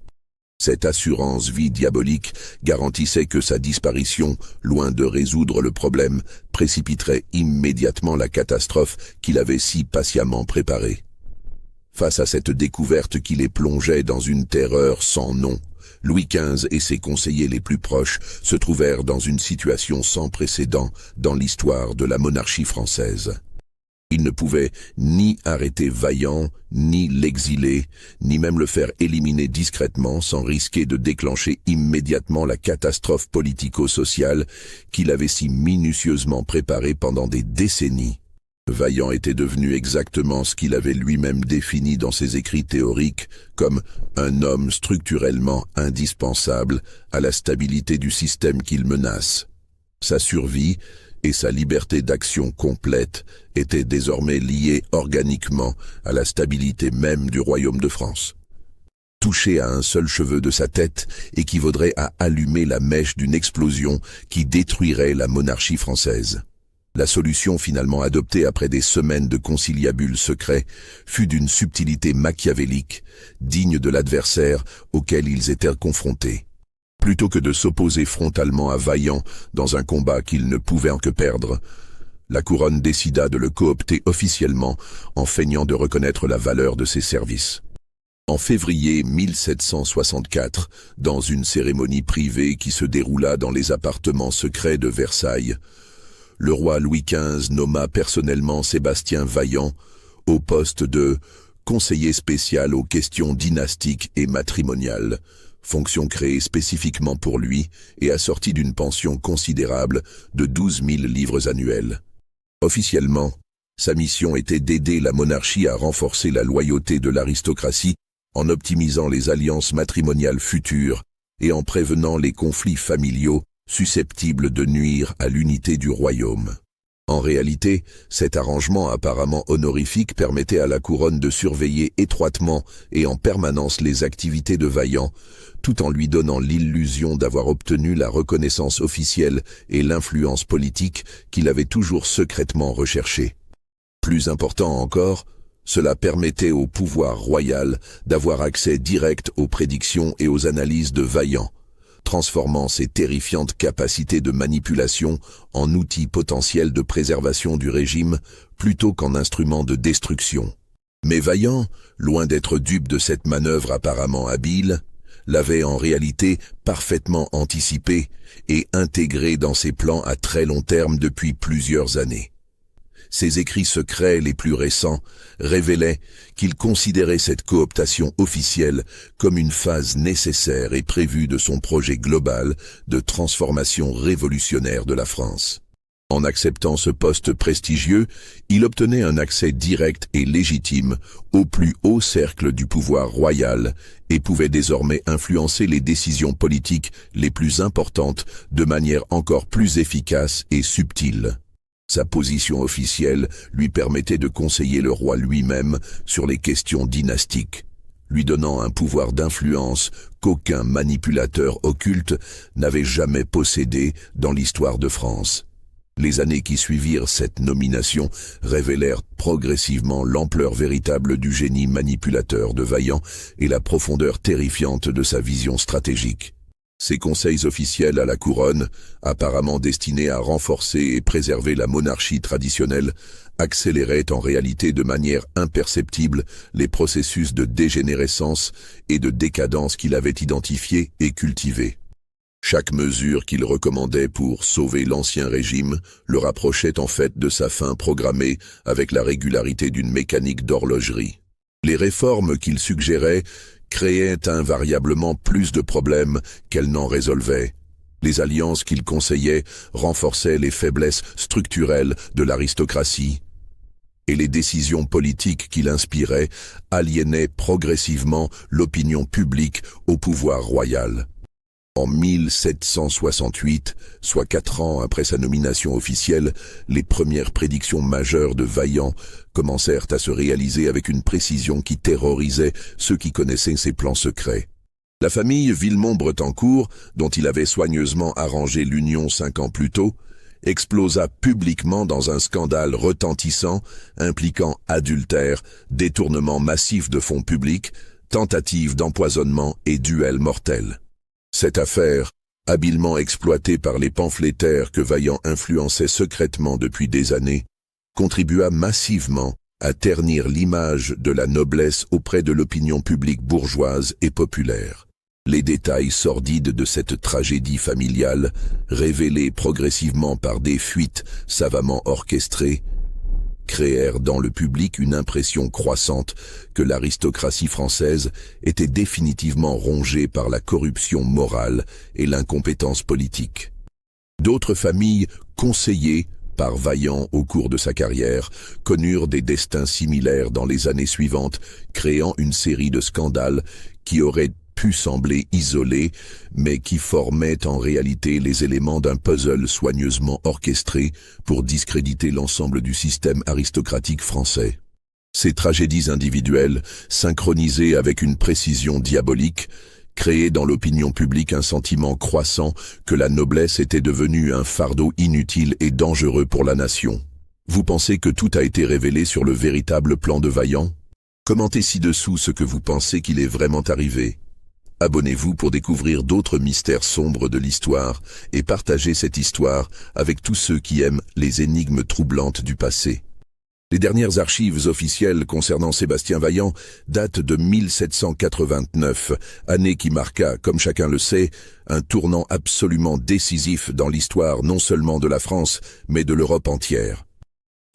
Cette assurance-vie diabolique garantissait que sa disparition, loin de résoudre le problème, précipiterait immédiatement la catastrophe qu'il avait si patiemment préparée. Face à cette découverte qui les plongeait dans une terreur sans nom, Louis XV et ses conseillers les plus proches se trouvèrent dans une situation sans précédent dans l'histoire de la monarchie française. Ils ne pouvaient ni arrêter Vaillant, ni l'exiler, ni même le faire éliminer discrètement sans risquer de déclencher immédiatement la catastrophe politico-sociale qu'il avait si minutieusement préparée pendant des décennies. Vaillant était devenu exactement ce qu'il avait lui-même défini dans ses écrits théoriques comme un homme structurellement indispensable à la stabilité du système qu'il menace. Sa survie et sa liberté d'action complète étaient désormais liées organiquement à la stabilité même du royaume de France. Toucher à un seul cheveu de sa tête équivaudrait à allumer la mèche d'une explosion qui détruirait la monarchie française. La solution finalement adoptée après des semaines de conciliabules secrets fut d'une subtilité machiavélique, digne de l'adversaire auquel ils étaient confrontés. Plutôt que de s'opposer frontalement à Vaillant dans un combat qu'il ne pouvait que perdre, la couronne décida de le coopter officiellement en feignant de reconnaître la valeur de ses services. En février 1764, dans une cérémonie privée qui se déroula dans les appartements secrets de Versailles, le roi Louis XV nomma personnellement Sébastien Vaillant au poste de conseiller spécial aux questions dynastiques et matrimoniales, fonction créée spécifiquement pour lui et assortie d'une pension considérable de 12 000 livres annuels. Officiellement, sa mission était d'aider la monarchie à renforcer la loyauté de l'aristocratie en optimisant les alliances matrimoniales futures et en prévenant les conflits familiaux susceptibles de nuire à l'unité du royaume. En réalité, cet arrangement apparemment honorifique permettait à la couronne de surveiller étroitement et en permanence les activités de Vaillant, tout en lui donnant l'illusion d'avoir obtenu la reconnaissance officielle et l'influence politique qu'il avait toujours secrètement recherchée. Plus important encore, cela permettait au pouvoir royal d'avoir accès direct aux prédictions et aux analyses de Vaillant, transformant ses terrifiantes capacités de manipulation en outils potentiels de préservation du régime plutôt qu'en instrument de destruction. Mais Vaillant, loin d'être dupe de cette manœuvre apparemment habile, l'avait en réalité parfaitement anticipé et intégré dans ses plans à très long terme depuis plusieurs années. Ses écrits secrets les plus récents révélaient qu'il considérait cette cooptation officielle comme une phase nécessaire et prévue de son projet global de transformation révolutionnaire de la France. En acceptant ce poste prestigieux, il obtenait un accès direct et légitime au plus haut cercle du pouvoir royal et pouvait désormais influencer les décisions politiques les plus importantes de manière encore plus efficace et subtile. Sa position officielle lui permettait de conseiller le roi lui-même sur les questions dynastiques, lui donnant un pouvoir d'influence qu'aucun manipulateur occulte n'avait jamais possédé dans l'histoire de France. Les années qui suivirent cette nomination révélèrent progressivement l'ampleur véritable du génie manipulateur de Vaillant et la profondeur terrifiante de sa vision stratégique. Ces conseils officiels à la couronne, apparemment destinés à renforcer et préserver la monarchie traditionnelle, accéléraient en réalité de manière imperceptible les processus de dégénérescence et de décadence qu'il avait identifiés et cultivés. Chaque mesure qu'il recommandait pour sauver l'ancien régime le rapprochait en fait de sa fin programmée avec la régularité d'une mécanique d'horlogerie. Les réformes qu'il suggérait créaient invariablement plus de problèmes qu'elles n'en résolvaient. Les alliances qu'il conseillait renforçaient les faiblesses structurelles de l'aristocratie, et les décisions politiques qu'il inspirait aliénaient progressivement l'opinion publique au pouvoir royal. En 1768, soit 4 ans après sa nomination officielle, les premières prédictions majeures de Vaillant commencèrent à se réaliser avec une précision qui terrorisait ceux qui connaissaient ses plans secrets. La famille Villemont-Bretancourt, dont il avait soigneusement arrangé l'union 5 ans plus tôt, explosa publiquement dans un scandale retentissant impliquant adultère, détournement massif de fonds publics, tentative d'empoisonnement et duel mortel. Cette affaire, habilement exploitée par les pamphlétaires que Vaillant influençait secrètement depuis des années, contribua massivement à ternir l'image de la noblesse auprès de l'opinion publique bourgeoise et populaire. Les détails sordides de cette tragédie familiale, révélés progressivement par des fuites savamment orchestrées, créèrent dans le public une impression croissante que l'aristocratie française était définitivement rongée par la corruption morale et l'incompétence politique. D'autres familles, conseillées par Vaillant au cours de sa carrière, connurent des destins similaires dans les années suivantes, créant une série de scandales qui auraient pu sembler isolés, mais qui formaient en réalité les éléments d'un puzzle soigneusement orchestré pour discréditer l'ensemble du système aristocratique français. Ces tragédies individuelles, synchronisées avec une précision diabolique, créaient dans l'opinion publique un sentiment croissant que la noblesse était devenue un fardeau inutile et dangereux pour la nation. Vous pensez que tout a été révélé sur le véritable plan de Vaillant? Commentez ci-dessous ce que vous pensez qu'il est vraiment arrivé. Abonnez-vous pour découvrir d'autres mystères sombres de l'histoire et partagez cette histoire avec tous ceux qui aiment les énigmes troublantes du passé. Les dernières archives officielles concernant Sébastien Vaillant datent de 1789, année qui marqua, comme chacun le sait, un tournant absolument décisif dans l'histoire non seulement de la France, mais de l'Europe entière.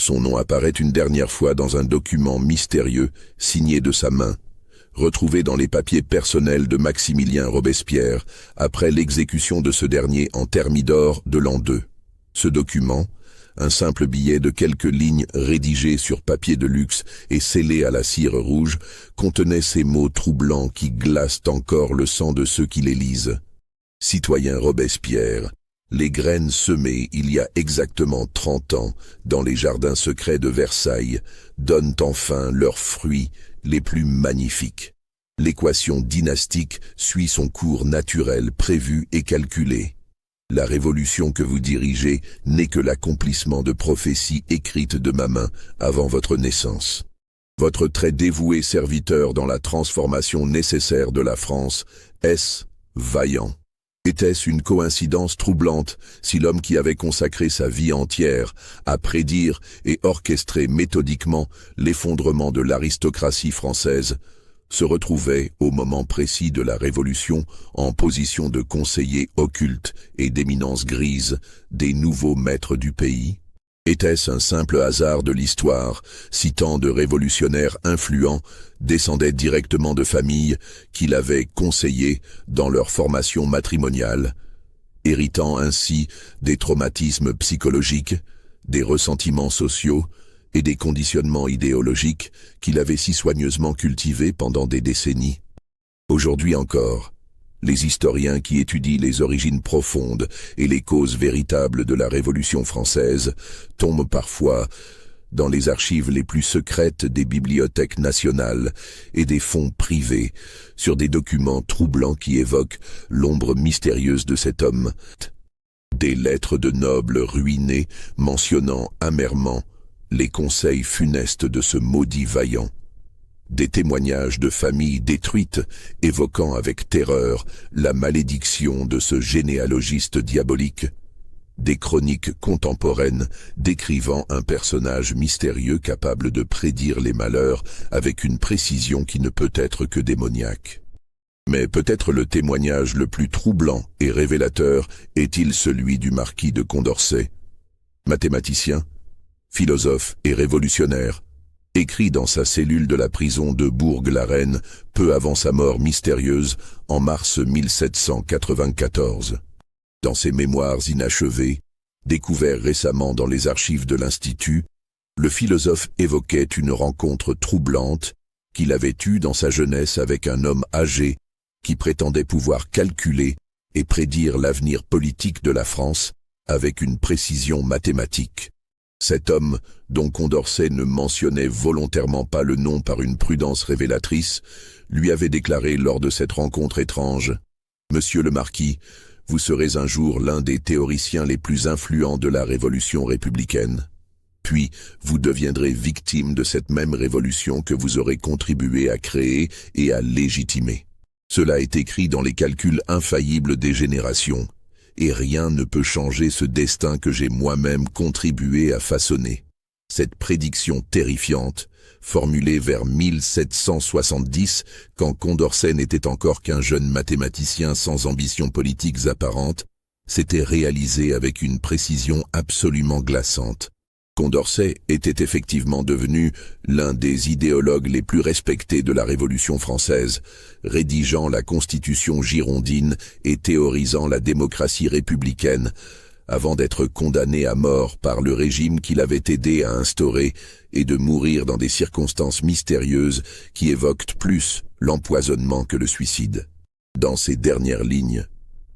Son nom apparaît une dernière fois dans un document mystérieux signé de sa main, retrouvé dans les papiers personnels de Maximilien Robespierre, après l'exécution de ce dernier en Thermidor de l'an 2. Ce document, un simple billet de quelques lignes rédigé sur papier de luxe et scellé à la cire rouge, contenait ces mots troublants qui glacent encore le sang de ceux qui les lisent. Citoyen Robespierre, les graines semées il y a exactement 30 ans dans les jardins secrets de Versailles donnent enfin leurs fruits les plus magnifiques. L'équation dynastique suit son cours naturel prévu et calculé. La révolution que vous dirigez n'est que l'accomplissement de prophéties écrites de ma main avant votre naissance. Votre très dévoué serviteur dans la transformation nécessaire de la France, S. Vaillant. Était-ce une coïncidence troublante si l'homme qui avait consacré sa vie entière à prédire et orchestrer méthodiquement l'effondrement de l'aristocratie française se retrouvait au moment précis de la Révolution en position de conseiller occulte et d'éminence grise des nouveaux maîtres du pays? Était-ce un simple hasard de l'histoire, si tant de révolutionnaires influents descendaient directement de familles qui l'avaient conseillé dans leur formation matrimoniale, héritant ainsi des traumatismes psychologiques, des ressentiments sociaux et des conditionnements idéologiques qu'il avait si soigneusement cultivés pendant des décennies? Aujourd'hui encore, Les historiens qui étudient les origines profondes et les causes véritables de la Révolution française tombent parfois dans les archives les plus secrètes des bibliothèques nationales et des fonds privés sur des documents troublants qui évoquent l'ombre mystérieuse de cet homme. Des lettres de nobles ruinés mentionnant amèrement les conseils funestes de ce maudit vaillant. Des témoignages de familles détruites évoquant avec terreur la malédiction de ce généalogiste diabolique. Des chroniques contemporaines décrivant un personnage mystérieux capable de prédire les malheurs avec une précision qui ne peut être que démoniaque. Mais peut-être le témoignage le plus troublant et révélateur est-il celui du marquis de Condorcet. Mathématicien, philosophe et révolutionnaire, écrit dans sa cellule de la prison de Bourg-la-Reine peu avant sa mort mystérieuse en mars 1794. Dans ses mémoires inachevés, découverts récemment dans les archives de l'Institut, le philosophe évoquait une rencontre troublante qu'il avait eue dans sa jeunesse avec un homme âgé qui prétendait pouvoir calculer et prédire l'avenir politique de la France avec une précision mathématique. Cet homme, dont Condorcet ne mentionnait volontairement pas le nom par une prudence révélatrice, lui avait déclaré lors de cette rencontre étrange « Monsieur le Marquis, vous serez un jour l'un des théoriciens les plus influents de la révolution républicaine. Puis, vous deviendrez victime de cette même révolution que vous aurez contribué à créer et à légitimer. Cela est écrit dans les calculs infaillibles des générations, et rien ne peut changer ce destin que j'ai moi-même contribué à façonner. » Cette prédiction terrifiante, formulée vers 1770, quand Condorcet n'était encore qu'un jeune mathématicien sans ambitions politiques apparentes, s'était réalisée avec une précision absolument glaçante. Condorcet était effectivement devenu l'un des idéologues les plus respectés de la Révolution française, rédigeant la Constitution girondine et théorisant la démocratie républicaine, avant d'être condamné à mort par le régime qu'il avait aidé à instaurer et de mourir dans des circonstances mystérieuses qui évoquent plus l'empoisonnement que le suicide. Dans ces dernières lignes,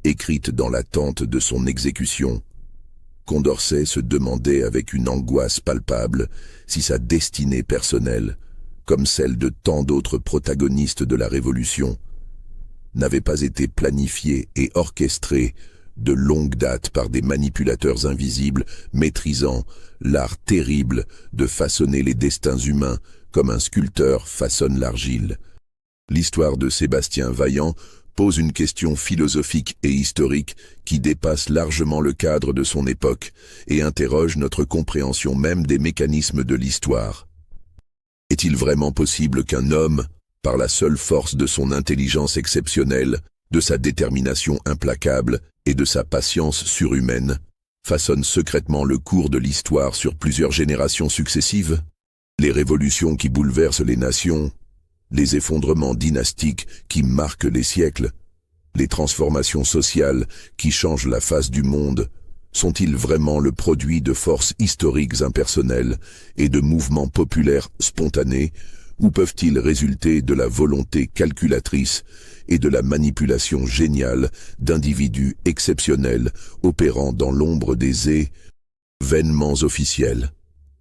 écrites dans l'attente de son exécution, Condorcet se demandait avec une angoisse palpable si sa destinée personnelle, comme celle de tant d'autres protagonistes de la Révolution, n'avait pas été planifiée et orchestrée de longue date par des manipulateurs invisibles maîtrisant l'art terrible de façonner les destins humains comme un sculpteur façonne l'argile. L'histoire de Sébastien Vaillant pose une question philosophique et historique qui dépasse largement le cadre de son époque et interroge notre compréhension même des mécanismes de l'histoire. Est-il vraiment possible qu'un homme, par la seule force de son intelligence exceptionnelle, de sa détermination implacable et de sa patience surhumaine, façonne secrètement le cours de l'histoire sur plusieurs générations successives? Les révolutions qui bouleversent les nations, les effondrements dynastiques qui marquent les siècles, les transformations sociales qui changent la face du monde, sont-ils vraiment le produit de forces historiques impersonnelles et de mouvements populaires spontanés, ou peuvent-ils résulter de la volonté calculatrice et de la manipulation géniale d'individus exceptionnels opérant dans l'ombre des événements officiels?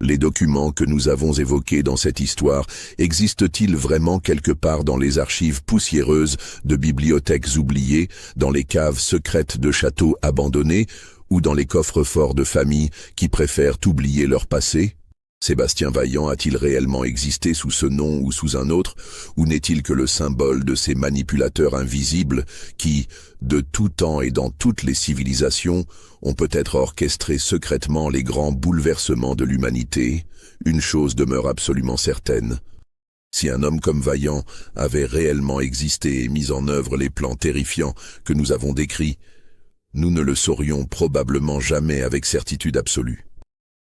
Les documents que nous avons évoqués dans cette histoire existent-ils vraiment quelque part dans les archives poussiéreuses de bibliothèques oubliées, dans les caves secrètes de châteaux abandonnés ou dans les coffres-forts de familles qui préfèrent oublier leur passé? Sébastien Vaillant a-t-il réellement existé sous ce nom ou sous un autre, ou n'est-il que le symbole de ces manipulateurs invisibles qui, de tout temps et dans toutes les civilisations, ont peut-être orchestré secrètement les grands bouleversements de l'humanité? Une chose demeure absolument certaine. Si un homme comme Vaillant avait réellement existé et mis en œuvre les plans terrifiants que nous avons décrits, nous ne le saurions probablement jamais avec certitude absolue.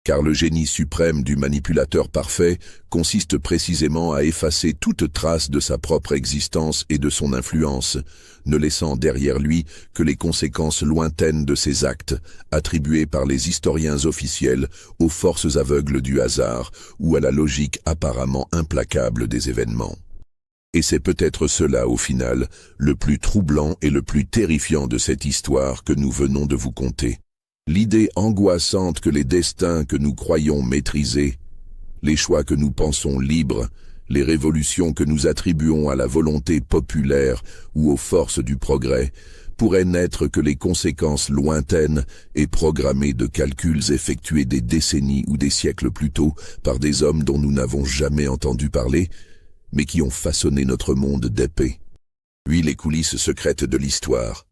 Car le génie suprême du manipulateur parfait consiste précisément à effacer toute trace de sa propre existence et de son influence, ne laissant derrière lui que les conséquences lointaines de ses actes, attribués par les historiens officiels aux forces aveugles du hasard ou à la logique apparemment implacable des événements. Et c'est peut-être cela, au final, le plus troublant et le plus terrifiant de cette histoire que nous venons de vous conter. L'idée angoissante que les destins que nous croyons maîtriser, les choix que nous pensons libres, les révolutions que nous attribuons à la volonté populaire ou aux forces du progrès, pourraient n'être que les conséquences lointaines et programmées de calculs effectués des décennies ou des siècles plus tôt par des hommes dont nous n'avons jamais entendu parler, mais qui ont façonné notre monde d'épée. Puis les coulisses secrètes de l'histoire.